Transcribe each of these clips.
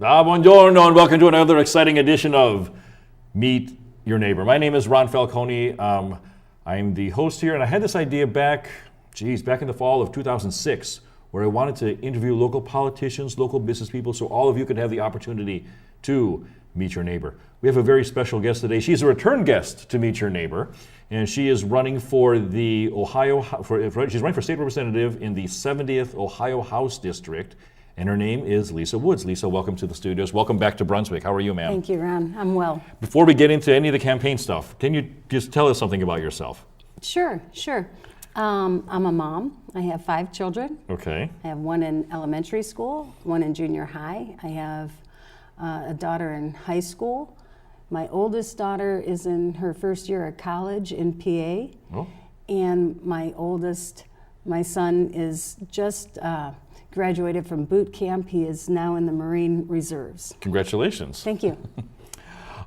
Buongiorno and welcome to another exciting edition of Meet Your Neighbor. My name is Ron Falconi. I'm the host here, and I had this idea back in the fall of 2006, where I wanted to interview local politicians, local business people, so all of you could have the opportunity to meet your neighbor. We have a very special guest today. She's a return guest to Meet Your Neighbor, and she is running for the she's running for state representative in the 70th Ohio House District. And her name is Lisa Woods. Lisa, welcome to the studios. Welcome back to Brunswick. How are you, ma'am? Thank you, Ron. I'm well. Before we get into any of the campaign stuff, can you just tell us something about yourself? Sure. I'm a mom. I have 5 children. Okay. I have one in elementary school, one in junior high. I have a daughter in high school. My oldest daughter is in her first year of college in PA. Oh. And my son is just graduated from boot camp. He is now in the Marine Reserves. Congratulations. Thank you.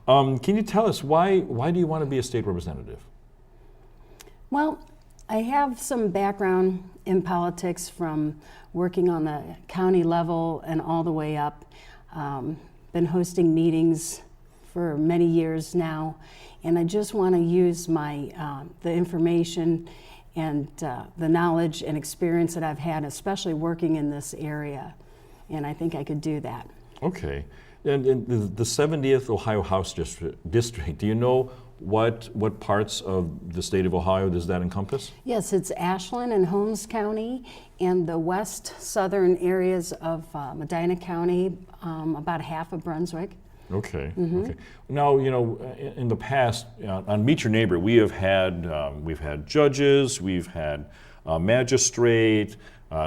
Can you tell us why do you want to be a state representative? Well, I have some background in politics from working on the county level and all the way up. Been hosting meetings for many years now, and I just want to use my the information and the knowledge and experience that I've had, especially working in this area, and I think I could do that. Okay. And the 70th Ohio House District, do you know what parts of the state of Ohio does that encompass? Yes, it's Ashland and Holmes County and the west southern areas of Medina County, about half of Brunswick. Okay. Mm-hmm. Okay. Now, in the past, on Meet Your Neighbor, we've had judges, we've had a magistrate,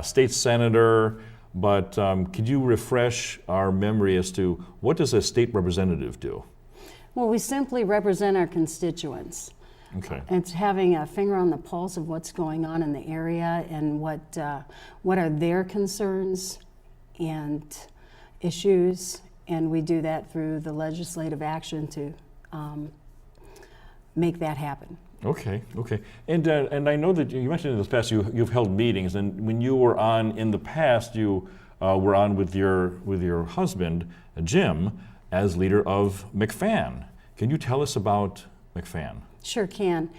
state senator, but could you refresh our memory as to what does a state representative do? Well, we simply represent our constituents. Okay. It's having a finger on the pulse of what's going on in the area and what are their concerns and issues. And we do that through the legislative action to make that happen. Okay. And I know that you mentioned in the past you've held meetings, and when you were on in the past, you were on with your husband, Jim, as leader of McFan. Can you tell us about McFan? Sure can.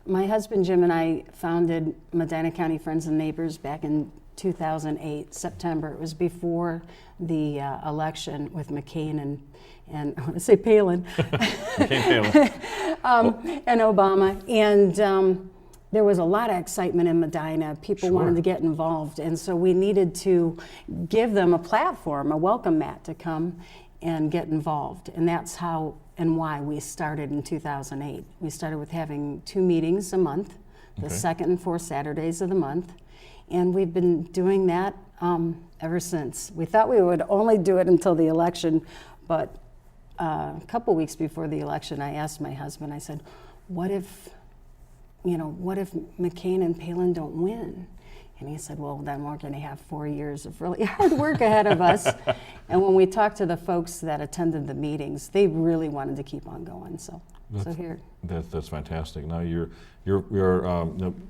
My husband, Jim, and I founded Medina County Friends and Neighbors back in 2008, September. It was before the election with McCain and I want to say Palin. McCain, Palin. And Obama. And there was a lot of excitement in Medina. People Sure. wanted to get involved. And so we needed to give them a platform, a welcome mat to come and get involved. And that's how and why we started in 2008. We started with having 2 meetings a month, the second and fourth Saturdays of the month. And we've been doing that ever since. We thought we would only do it until the election, but a couple weeks before the election, I asked my husband, I said, what if McCain and Palin don't win? And he said, well, then we're going to have 4 years of really hard work ahead of us. And when we talked to the folks that attended the meetings, they really wanted to keep on going. So here. That's fantastic. Now you're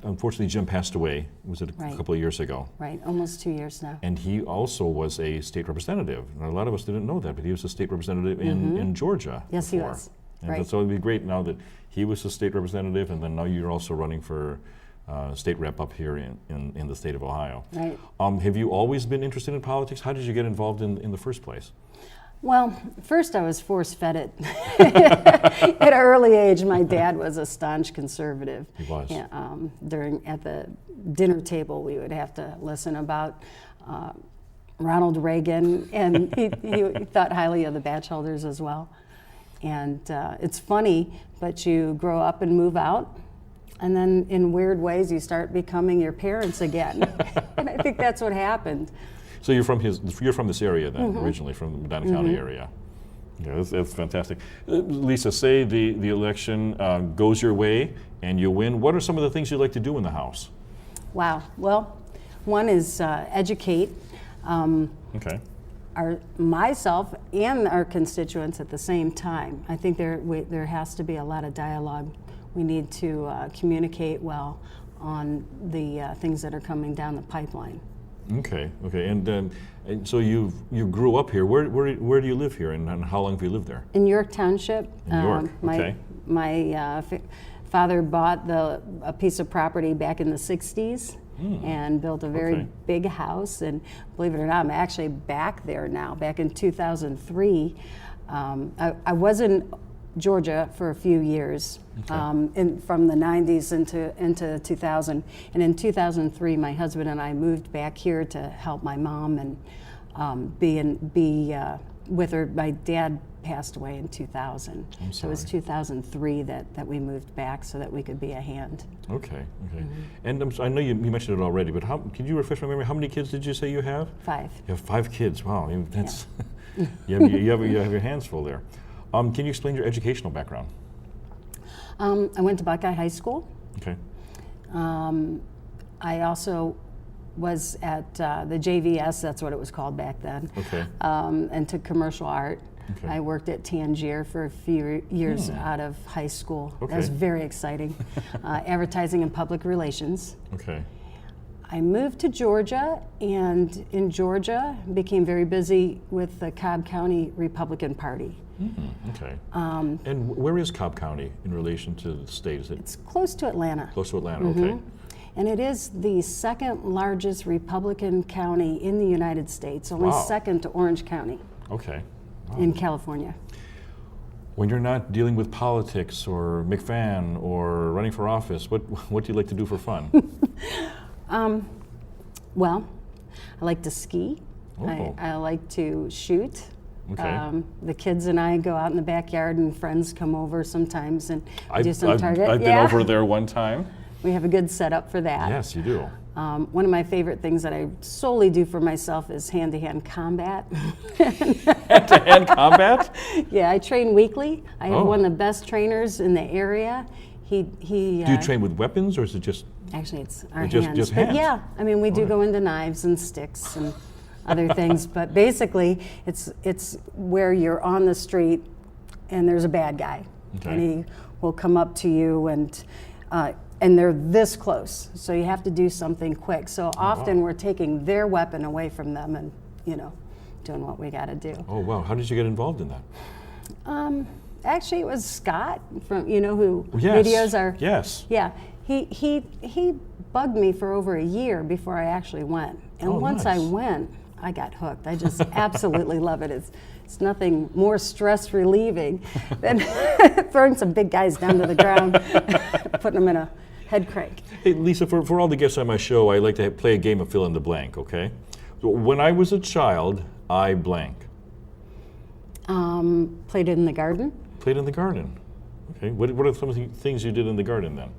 unfortunately Jim passed away. Was it a couple of years ago? Right, almost 2 years now. And he also was a state representative. And a lot of us didn't know that, but he was a state representative in Georgia. Yes, before. he was. And right. so it'd be great now that he was a state representative, and then now you're also running for state rep up here in the state of Ohio. Right. Have you always been interested in politics? How did you get involved in the first place? Well, first I was force-fed it. At an early age, my dad was a staunch conservative. He was. Yeah, at the dinner table, we would have to listen about Ronald Reagan, and he thought highly of the Batchelors as well. And it's funny, but you grow up and move out, and then in weird ways you start becoming your parents again. And I think that's what happened. So you're from this area then, originally from the Medina County area. Yeah, that's fantastic. Lisa, say the election goes your way and you win. What are some of the things you'd like to do in the House? Wow. Well, one is educate myself and our constituents at the same time. I think there has to be a lot of dialogue. We need to communicate well on the things that are coming down the pipeline. Okay, okay. And so you grew up here. Where do you live here, and how long have you lived there? In York Township. In York, okay. My father bought a piece of property back in the 60s and built a very big house. And believe it or not, I'm actually back there now. Back in 2003, I was in Georgia for a few years, from the 90s into 2000. And in 2003, my husband and I moved back here to help my mom and be with her. My dad passed away in 2000. So it was 2003 that we moved back so that we could be a hand. Okay, okay. And I know you mentioned it already, but can you refresh my memory? How many kids did you say you have? 5. You have 5 kids. Wow, that's you have your hands full there. Can you explain your educational background? I went to Buckeye High School. Okay. I also was at the JVS, that's what it was called back then, and took commercial art. Okay. I worked at Tangier for a few years out of high school. Okay. That was very exciting. Advertising and public relations. Okay. I moved to Georgia, and in Georgia became very busy with the Cobb County Republican Party. Okay. And where is Cobb County in relation to the state? Is it? It's close to Atlanta. Close to Atlanta, okay. And it is the second largest Republican county in the United States, only second to Orange County in California. When you're not dealing with politics or McFan or running for office, what do you like to do for fun? Well, I like to ski. Oh. I like to shoot. Okay. The kids and I go out in the backyard, and friends come over sometimes and do some target. I've been over there one time. We have a good setup for that. Yes, you do. One of my favorite things that I solely do for myself is hand-to-hand combat. Hand-to-hand combat? Yeah, I train weekly. I have one of the best trainers in the area. He do you train with weapons, or is it just? Actually, it's our just hands. hands? But yeah, I mean, we do go into knives and sticks and other things, but basically, it's where you're on the street and there's a bad guy, and he will come up to you and they're this close, so you have to do something quick. So often we're taking their weapon away from them and doing what we got to do. Oh wow! How did you get involved in that? Actually, it was Scott from who Yes. videos are. Yes. Yeah, he bugged me for over a year before I actually went, and once nice. I went, I got hooked. I just absolutely love it. It's nothing more stress relieving than throwing some big guys down to the ground, putting them in a head crank. Hey, Lisa, for all the guests on my show, I like to play a game of fill in the blank. Okay. So when I was a child, I blank. Played it in the garden. Played in the garden. Okay. What are some of the things you did in the garden then?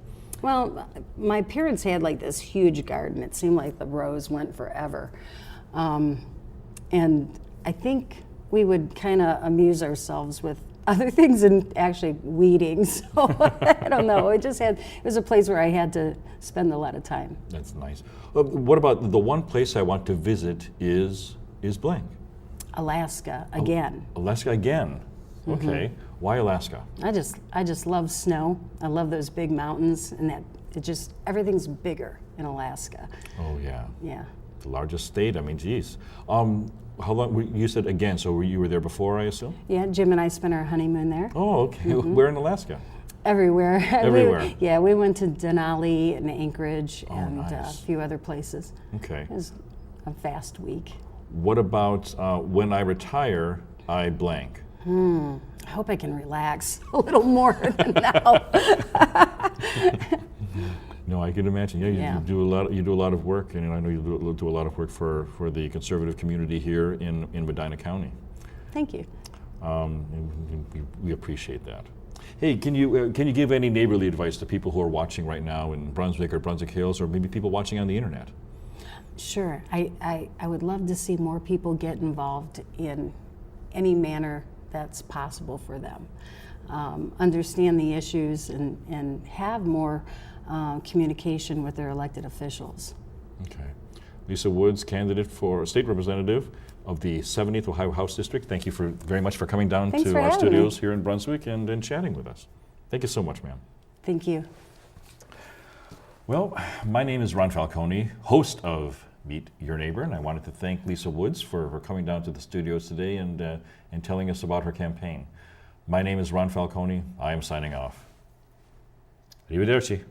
Well, my parents had like this huge garden. It seemed like the rows went forever. And I think we would kind of amuse ourselves with other things than actually weeding. So I don't know. It was a place where I had to spend a lot of time. That's nice. What about the one place I want to visit is blank? Alaska again. Alaska again. Okay. Why Alaska? I just love snow. I love those big mountains, and everything's bigger in Alaska. Oh yeah. Yeah. The largest state. I mean, geez. How long? You said again. So you were there before, I assume? Yeah. Jim and I spent our honeymoon there. Oh, okay. Where in Alaska? Everywhere. Everywhere. We went to Denali and Anchorage and nice. a few other places. Okay. It was a fast week. What about when I retire, I blank? I hope I can relax a little more than now. No, I can imagine. Yeah, you do a lot. You do a lot of work, and I know you do a lot of work for the conservative community here in Medina County. Thank you. We appreciate that. Hey, can you give any neighborly advice to people who are watching right now in Brunswick or Brunswick Hills, or maybe people watching on the internet? Sure. I would love to see more people get involved in any manner that's possible for them. Understand the issues and have more communication with their elected officials. Okay. Lisa Woods, candidate for state representative of the 70th Ohio House District. Thank you very much for coming down Thanks to for our having studios me. here in Brunswick and chatting with us. Thank you so much, ma'am. Thank you. Well, my name is Ron Falconi, host of Meet Your Neighbor. And I wanted to thank Lisa Woods for coming down to the studios today and telling us about her campaign. My name is Ron Falconi. I am signing off. Arrivederci.